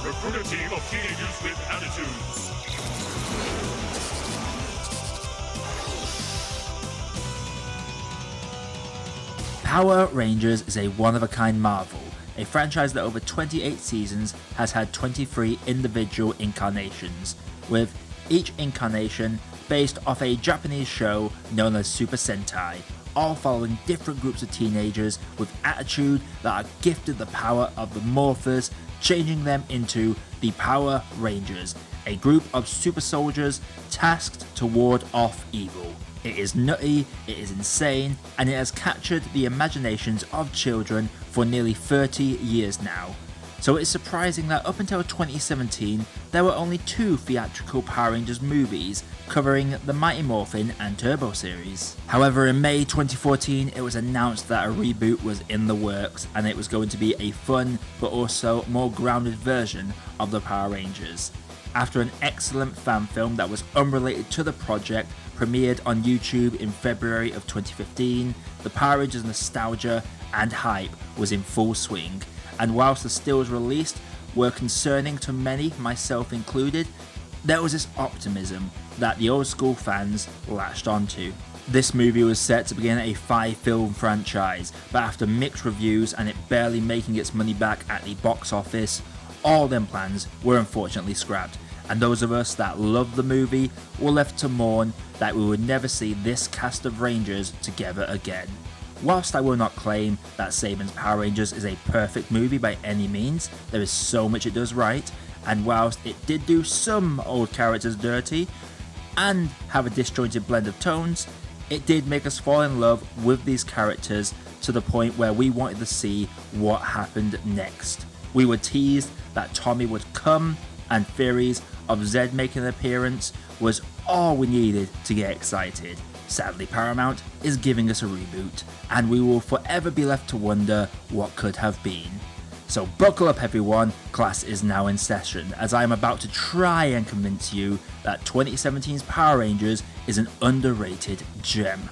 Recruit a team of teenagers with attitudes. Power Rangers is a one-of-a-kind marvel, a franchise that over 28 seasons has had 23 individual incarnations, with each incarnation based off a Japanese show known as Super Sentai, all following different groups of teenagers with attitude that are gifted the power of the Morphers, changing them into the Power Rangers, a group of super soldiers tasked to ward off evil. It is nutty, it is insane, and it has captured the imaginations of children for nearly 30 years now. So it's surprising that up until 2017, there were only 2 theatrical Power Rangers movies covering the Mighty Morphin and Turbo series. However, in May 2014, it was announced that a reboot was in the works, and it was going to be a fun but also more grounded version of the Power Rangers. After an excellent fan film that was unrelated to the project premiered on YouTube in February of 2015, the Power Rangers nostalgia and hype was in full swing, and whilst the stills released were concerning to many, myself included, there was this optimism that the old school fans latched onto. This movie was set to begin a 5-film franchise, but after mixed reviews and it barely making its money back at the box office, all them plans were unfortunately scrapped, and those of us that loved the movie were left to mourn that we would never see this cast of Rangers together again. Whilst I will not claim that Sabans' Power Rangers is a perfect movie by any means, there is so much it does right, and whilst it did do some old characters dirty and have a disjointed blend of tones, it did make us fall in love with these characters to the point where we wanted to see what happened next. We were teased that Tommy would come, and theories of Zed making an appearance was all we needed to get excited. Sadly, Paramount is giving us a reboot, and we will forever be left to wonder what could have been. So buckle up everyone, class is now in session, as I am about to try and convince you that 2017's Power Rangers is an underrated gem.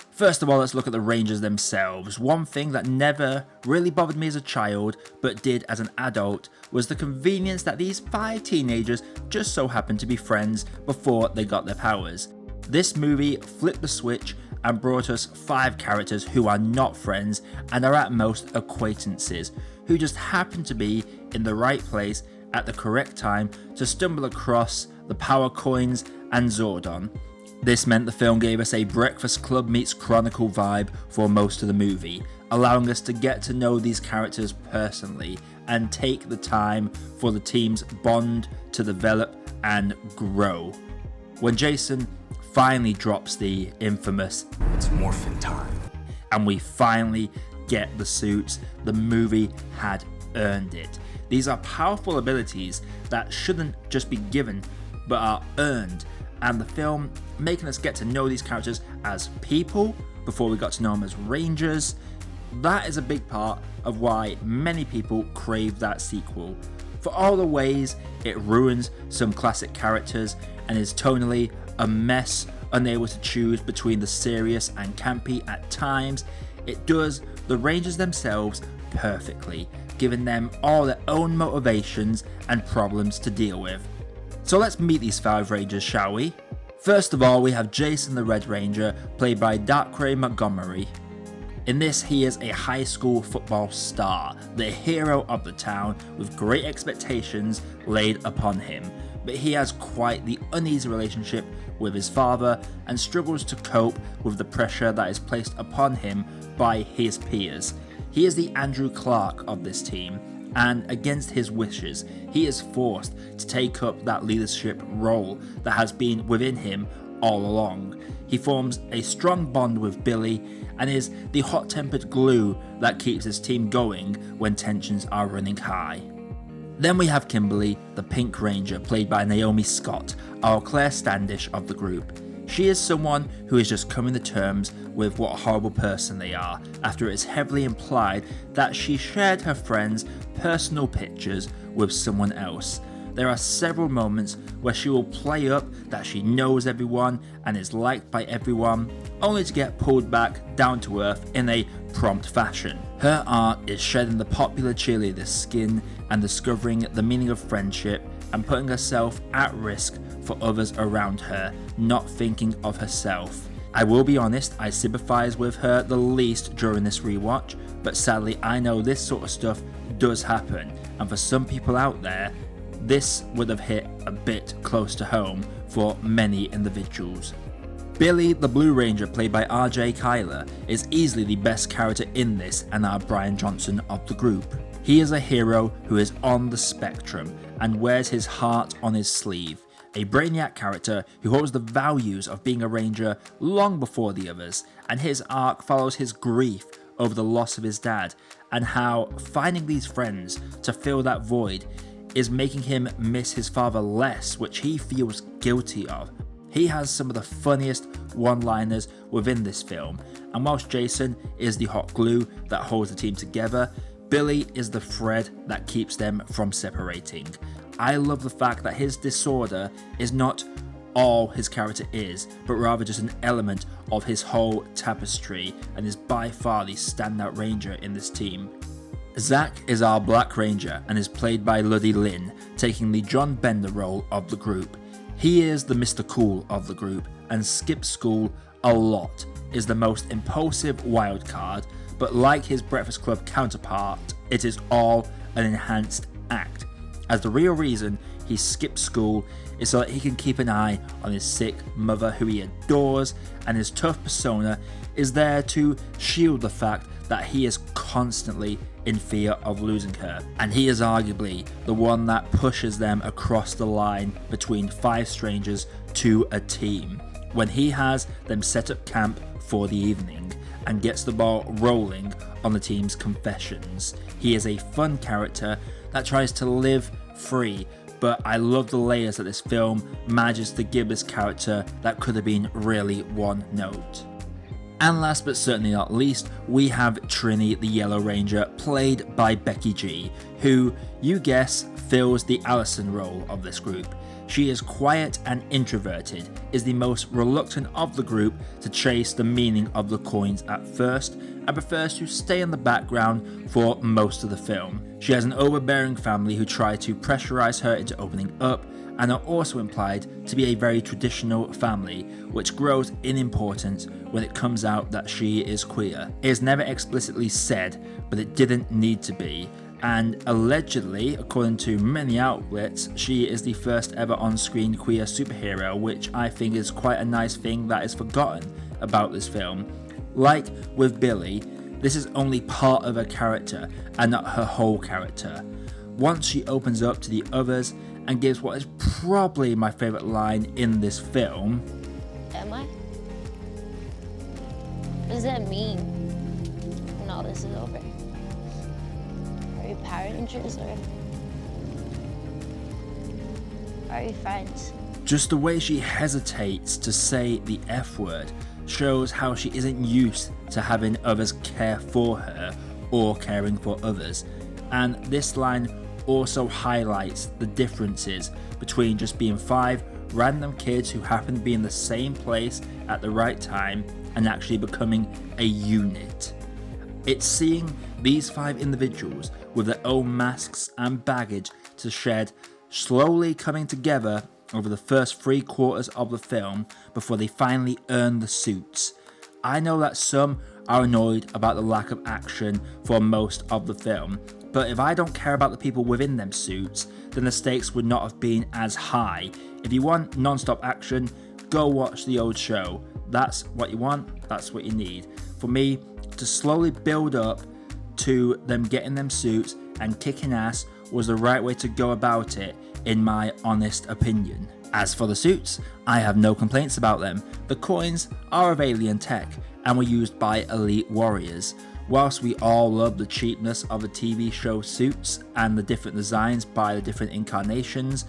First of all, let's look at the Rangers themselves. One thing that never really bothered me as a child, but did as an adult, was the convenience that these 5 teenagers just so happened to be friends before they got their powers. This movie flipped the switch and brought us 5 characters who are not friends and are at most acquaintances, who just happen to be in the right place at the correct time to stumble across the power coins and Zordon. This meant the film gave us a Breakfast Club meets Chronicle vibe for most of the movie, allowing us to get to know these characters personally and take the time for the team's bond to develop and grow. When Jason finally drops the infamous "It's morphin' time," and we finally get the suits, the movie had earned it. These are powerful abilities that shouldn't just be given, but are earned, and the film making us get to know these characters as people before we got to know them as Rangers. That is a big part of why many people crave that sequel. For all the ways it ruins some classic characters and is tonally a mess, unable to choose between the serious and campy at times, it does the Rangers themselves perfectly, giving them all their own motivations and problems to deal with. So let's meet these 5 Rangers, shall we? First of all, we have Jason the Red Ranger, played by Darkray Montgomery. In this, he is a high school football star, the hero of the town with great expectations laid upon him, but he has quite the uneasy relationship with his father and struggles to cope with the pressure that is placed upon him by his peers. He is the Andrew Clark of this team, and against his wishes, he is forced to take up that leadership role that has been within him all along. He forms a strong bond with Billy and is the hot-tempered glue that keeps his team going when tensions are running high. Then we have Kimberly, the Pink Ranger, played by Naomi Scott, our Claire Standish of the group. She is someone who is just coming to terms with what a horrible person they are, after it is heavily implied that she shared her friend's personal pictures with someone else. There are several moments where she will play up that she knows everyone and is liked by everyone, only to get pulled back down to earth in a prompt fashion. Her arc is shedding the popular cheerleader's skin and discovering the meaning of friendship and putting herself at risk for others around her, not thinking of herself. I will be honest, I sympathise with her the least during this rewatch, but sadly I know this sort of stuff does happen, and for some people out there, this would have hit a bit close to home for many individuals. Billy the Blue Ranger, played by RJ Kyler, is easily the best character in this and our Brian Johnson of the group. He is a hero who is on the spectrum and wears his heart on his sleeve. A brainiac character who holds the values of being a ranger long before the others, and his arc follows his grief over the loss of his dad and how finding these friends to fill that void is making him miss his father less, which he feels guilty of. He has some of the funniest one-liners within this film, and whilst Jason is the hot glue that holds the team together, Billy is the thread that keeps them from separating. I love the fact that his disorder is not all his character is, but rather just an element of his whole tapestry, and is by far the standout ranger in this team. Zach is our Black Ranger and is played by Luddy Lynn, taking the John Bender role of the group. He is the Mr. Cool of the group and skips school a lot, is the most impulsive wild card, but like his Breakfast Club counterpart, it is all an enhanced act, as the real reason he skips school is so that he can keep an eye on his sick mother who he adores, and his tough persona is there to shield the fact that he is constantly in fear of losing her, and he is arguably the one that pushes them across the line between 5 strangers to a team, when he has them set up camp for the evening and gets the ball rolling on the team's confessions. He is a fun character that tries to live free, but I love the layers that this film manages to give this character that could have been really one note. And last but certainly not least, we have Trini the Yellow Ranger, played by Becky G, who, you guess, fills the Allison role of this group. She is quiet and introverted, is the most reluctant of the group to chase the meaning of the coins at first, and prefers to stay in the background for most of the film. She has an overbearing family who try to pressurize her into opening up, and are also implied to be a very traditional family, which grows in importance when it comes out that she is queer. It is never explicitly said, but it didn't need to be, and allegedly, according to many outlets, she is the first ever on-screen queer superhero, which I think is quite a nice thing that is forgotten about this film. Like with Billy, this is only part of her character and not her whole character. Once she opens up to the others and gives what is probably my favourite line in this film. Am I? What does that mean when all this is over? Are we Power Rangers or are we friends? Just the way she hesitates to say the F word shows how she isn't used to having others care for her or caring for others, and this line also highlights the differences between just being 5 random kids who happen to be in the same place at the right time and actually becoming a unit. It's seeing these 5 individuals with their own masks and baggage to shed slowly coming together over the first 3 quarters of the film before they finally earn the suits. I know that some are annoyed about the lack of action for most of the film, but if I don't care about the people within them suits, then the stakes would not have been as high. If you want non-stop action, go watch the old show. That's what you want, that's what you need. For me, to slowly build up to them getting them suits and kicking ass was the right way to go about it, in my honest opinion. As for the suits, I have no complaints about them. The coins are of alien tech and were used by elite warriors. Whilst we all love the cheapness of the TV show suits and the different designs by the different incarnations,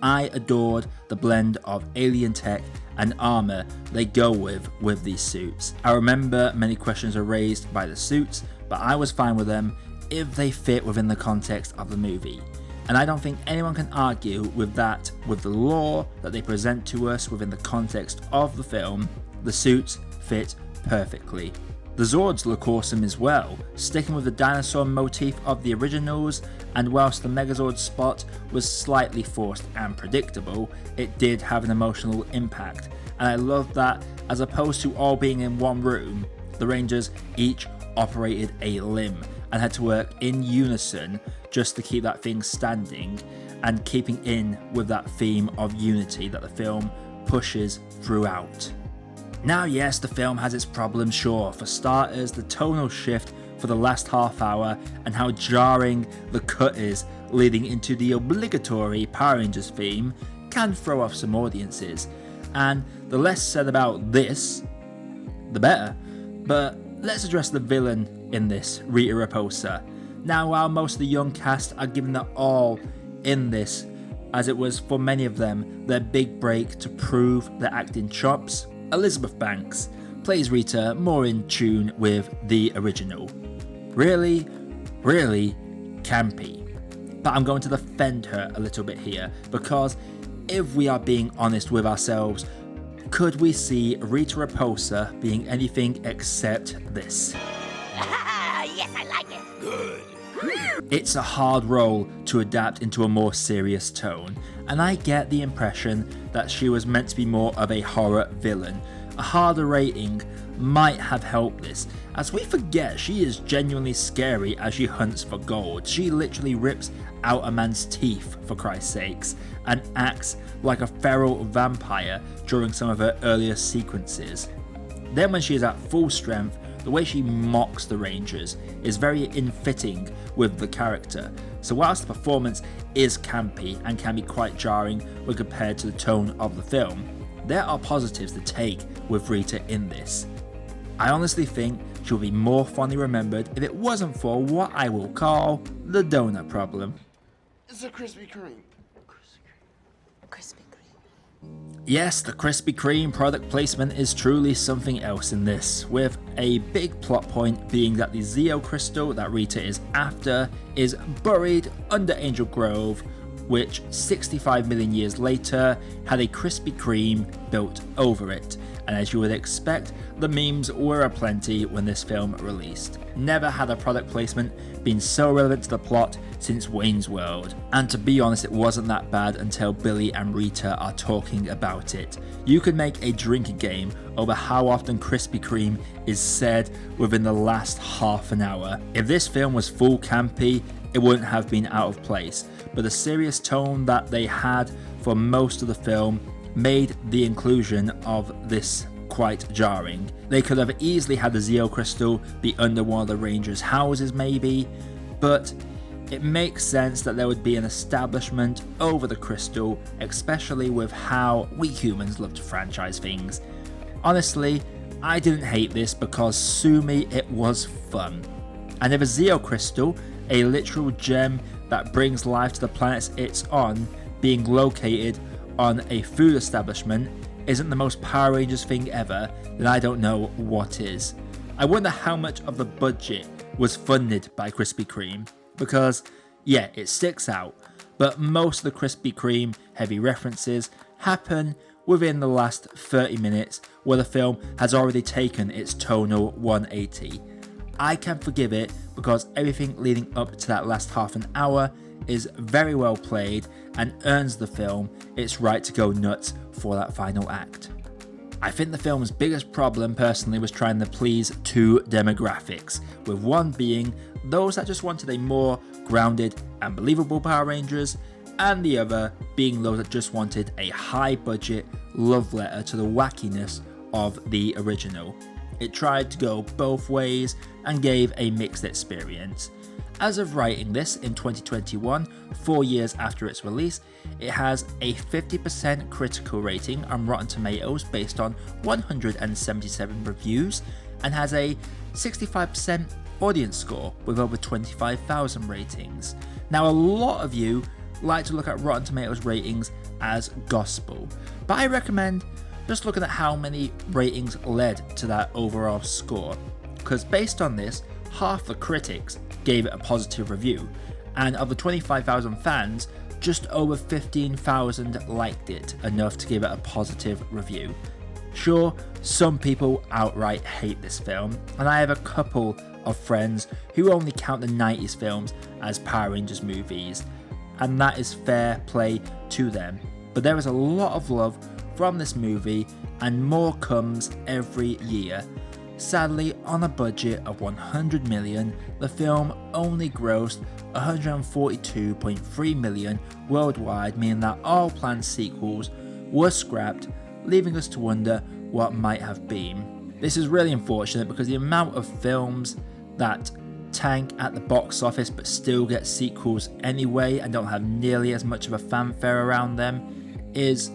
I adored the blend of alien tech and armor they go with these suits. I remember many questions are raised by the suits, but I was fine with them if they fit within the context of the movie. And I don't think anyone can argue with that. With the lore that they present to us within the context of the film, the suits fit perfectly. The Zords look awesome as well, sticking with the dinosaur motif of the originals, and whilst the Megazord spot was slightly forced and predictable, it did have an emotional impact, and I love that as opposed to all being in one room, the Rangers each operated a limb and had to work in unison just to keep that thing standing and keeping in with that theme of unity that the film pushes throughout. Now yes, the film has its problems, sure. For starters, the tonal shift for the last half hour and how jarring the cut is leading into the obligatory Power Rangers theme can throw off some audiences, and the less said about this, the better. But let's address the villain in this, Rita Raposa. Now while most of the young cast are giving their all in this, as it was for many of them their big break to prove their acting chops, Elizabeth Banks plays Rita more in tune with the original. Really campy. But I'm going to defend her a little bit here, because if we are being honest with ourselves, could we see Rita Raposa being anything except this? Yes, I like it. Good. It's a hard role to adapt into a more serious tone, and I get the impression that she was meant to be more of a horror villain. A harder rating might have helped this, as we forget she is genuinely scary as she hunts for gold. She literally rips out a man's teeth, for Christ's sakes, and acts like a feral vampire during some of her earlier sequences. Then when she is at full strength, the way she mocks the Rangers is very in-fitting with the character. So whilst the performance is campy and can be quite jarring when compared to the tone of the film, there are positives to take with Rita in this. I honestly think she'll be more fondly remembered if it wasn't for what I will call the Doughnut Problem. It's a Krispy Kreme. Krispy Kreme. Yes, the Krispy Kreme product placement is truly something else in this, with a big plot point being that the Zeo crystal that Rita is after is buried under Angel Grove, which 65 million years later had a Krispy Kreme built over it. And as you would expect, the memes were aplenty when this film released. Never had a product placement been so relevant to the plot since Wayne's World. And to be honest, it wasn't that bad until Billy and Rita are talking about it. You could make a drinking game over how often Krispy Kreme is said within the last half an hour. If this film was full campy, it wouldn't have been out of place, but the serious tone that they had for most of the film made the inclusion of this quite jarring. They could have easily had the Zeo crystal be under one of the Rangers' houses maybe, but it makes sense that there would be an establishment over the crystal, especially with how we humans love to franchise things. Honestly, I didn't hate this because sue me, it was fun. And if a Zeo crystal, a literal gem that brings life to the planets it's on, being located on a food establishment isn't the most Power Rangers thing ever, then I don't know what is. I wonder how much of the budget was funded by Krispy Kreme, because yeah, it sticks out, but most of the Krispy Kreme heavy references happen within the last 30 minutes where the film has already taken its tonal 180. I can forgive it because everything leading up to that last half an hour is very well played and earns the film its right to go nuts for that final act. I think the film's biggest problem personally was trying to please two demographics, with one being those that just wanted a more grounded and believable Power Rangers, and the other being those that just wanted a high budget love letter to the wackiness of the original. It tried to go both ways and gave a mixed experience. As of writing this in 2021, 4 years after its release, it has a 50% critical rating on Rotten Tomatoes based on 177 reviews, and has a 65% audience score with over 25,000 ratings. Now, a lot of you like to look at Rotten Tomatoes ratings as gospel, but I recommend just looking at how many ratings led to that overall score, because based on this, half the critics gave it a positive review, and of the 25,000 fans, just over 15,000 liked it enough to give it a positive review. Sure, some people outright hate this film, and I have a couple of friends who only count the 90s films as Power Rangers movies, and that is fair play to them. But there is a lot of love from this movie, and more comes every year. Sadly, on a budget of 100 million, the film only grossed 142.3 million worldwide, meaning that all planned sequels were scrapped, leaving us to wonder what might have been. This is really unfortunate because the amount of films that tank at the box office but still get sequels anyway and don't have nearly as much of a fanfare around them is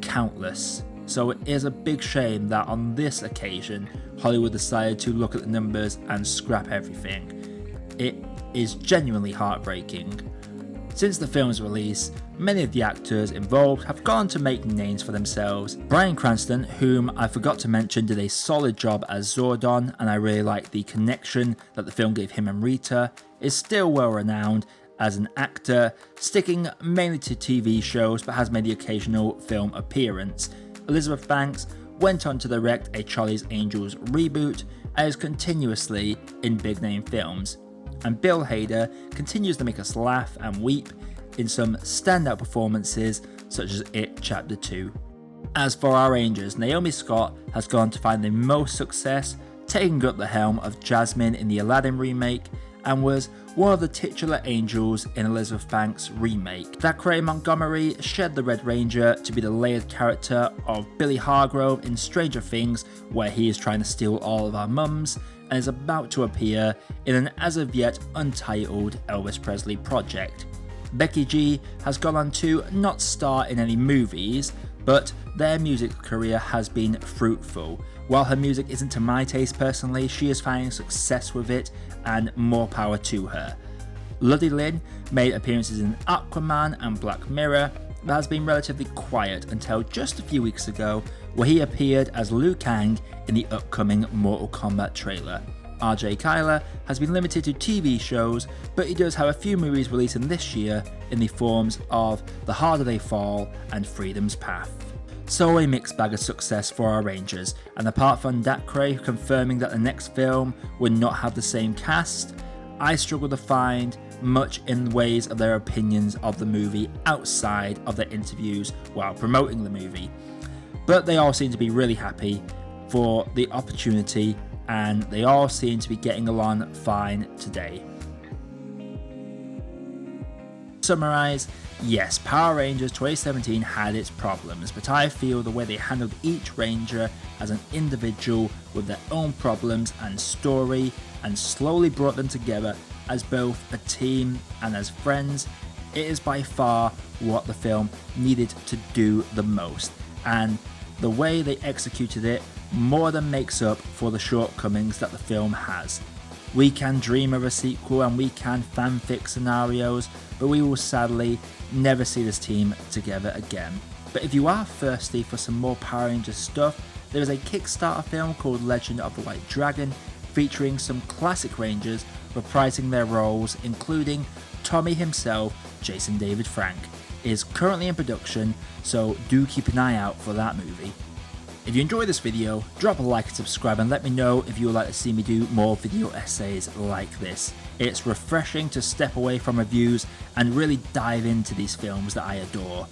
countless. So it is a big shame that on this occasion Hollywood decided to look at the numbers and scrap everything. It is genuinely heartbreaking. Since the film's release, many of the actors involved have gone to make names for themselves. Bryan Cranston, whom I forgot to mention, did a solid job as Zordon, and I really like the connection that the film gave him and Rita, is still well renowned as an actor, sticking mainly to TV shows but has made the occasional film appearance. Elizabeth Banks went on to direct a Charlie's Angels reboot and is continuously in big name films. And Bill Hader continues to make us laugh and weep in some standout performances such as It Chapter 2. As for our Rangers, Naomi Scott has gone to find the most success, taking up the helm of Jasmine in the Aladdin remake, and was one of the titular angels in Elizabeth Banks' remake. Thackeray Montgomery shed the Red Ranger to be the layered character of Billy Hargrove in Stranger Things, where he is trying to steal all of our mums, and is about to appear in an as of yet untitled Elvis Presley project. Becky G has gone on to not star in any movies, but their music career has been fruitful. While her music isn't to my taste personally, she is finding success with it, and more power to her. Luddy Lin made appearances in Aquaman and Black Mirror, but has been relatively quiet until just a few weeks ago, where he appeared as Liu Kang in the upcoming Mortal Kombat trailer. RJ Kyler has been limited to TV shows, but he does have a few movies releasing this year in the forms of The Harder They Fall and Freedom's Path. So a mixed bag of success for our Rangers, and apart from Thackeray confirming that the next film would not have the same cast, I struggle to find much in ways of their opinions of the movie outside of their interviews while promoting the movie. But they all seem to be really happy for the opportunity, and they all seem to be getting along fine today. To summarise, yes, Power Rangers 2017 had its problems, but I feel the way they handled each Ranger as an individual with their own problems and story, and slowly brought them together as both a team and as friends, it is by far what the film needed to do the most, and the way they executed it more than makes up for the shortcomings that the film has. We can dream of a sequel and we can fanfic scenarios, but we will sadly never see this team together again. But if you are thirsty for some more Power Rangers stuff, there is a Kickstarter film called Legend of the White Dragon, featuring some classic Rangers reprising their roles, including Tommy himself, Jason David Frank. It is currently in production, so do keep an eye out for that movie. If you enjoyed this video, drop a like and subscribe, and let me know if you would like to see me do more video essays like this. It's refreshing to step away from reviews and really dive into these films that I adore.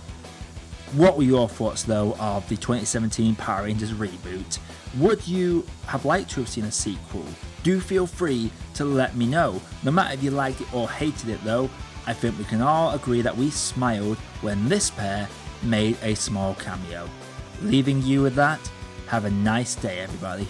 What were your thoughts though of the 2017 Power Rangers reboot? Would you have liked to have seen a sequel? Do feel free to let me know. No matter if you liked it or hated it though, I think we can all agree that we smiled when this pair made a small cameo. Leaving you with that, have a nice day everybody.